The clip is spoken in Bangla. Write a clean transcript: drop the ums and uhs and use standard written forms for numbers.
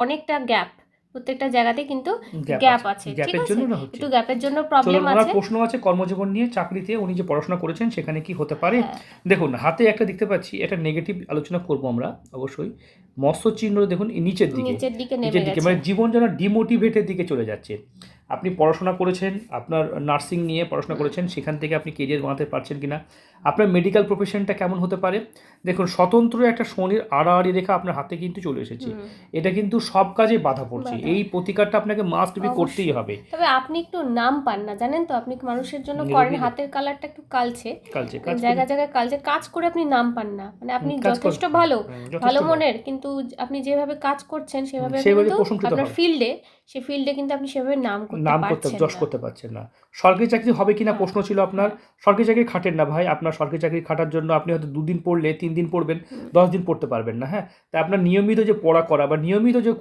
অনেকটা গ্যাপ, প্রত্যেকটা জায়গাতে কিন্তু গ্যাপ গ্যাপ আছে, আছে, ঠিক গ্যাপের আছে, জন্য না হচ্ছে। একটু গ্যাপের জন্য চলুন, প্রবলেম ওনার আছে। প্রশ্ন আছে কর্মজীবন নিয়ে, চাকরিতে উনি যে পড়াশোনা করেছেন সেখানে কি হতে পারে। হ্যাঁ, দেখুন হাতে একটা দেখতে পাচ্ছি, একটা নেগেটিভ আলোচনা করব আমরা অবশ্যই। মৎস্য চিহ্ন দেখুন এই নিচের দিকে, নিচের দিকে নেমে নিচের দিকে গেছে। মানে জীবন যেন ডিমোটিভেটের দিকে চলে যাচ্ছে। আপনি পড়াশোনা করেছেন, আপনার নার্সিং নিয়ে পড়াশোনা করেছেন, সেখান থেকে আপনি কেরিয়ার বানাতে পারছেন কিনা, আপনার মেডিকেল প্রফেশনটা কেমন হতে পারে। দেখুন স্বতন্ত্র একটা শনির আড়াআড়ি রেখা আপনার হাতে কিন্তু চলে এসেছে, এটা কিন্তু সব কাজে বাধা পড়ছে, বাধা। এই প্রতিকারটা আপনাকে মাস্ট বি করতেই অবশ্যই। হবে। তবে আপনি একটু নাম পান না, জানেন তো, আপনি মানুষের জন্য করেন, নিরোগী হাতের কালারটা একটু কালচে, কালচে কাজ করি। জায়গায় জায়গায় কালচে, কাজ করে আপনি নাম পান না, মানে আপনি কাজ করে, যথেষ্ট ভালো, যথেষ্ট ভালো ভালো। মনের, কিন্তু আপনি যেভাবে কাজ করছেন সেভাবে সেভাবে কিন্তু প্রশংসিত আপনার হয়, ফিল্ডে, সেই ফিল্ডে কিন্তু আপনি সেভাবে নাম করতে নাম করতে পারছেন যশ না। করতে পারছেন না। সরকারি চাকরি হবে কিনা হ্যাঁ, প্রশ্ন ছিল আপনার। হ্যাঁ। সরকারি চাকরি খাটেন না ভাই, আপনার সরকারি চাকরি খাটার জন্য আপনি হয়তো 2 দিন পড়লে 3 দিন পড়বেন, হুম। 10 দিন পড়তে পারবেন না। হ্যাঁ, তাই আপনার নিয়মিত যে পড়া করা বা নিয়মিত যে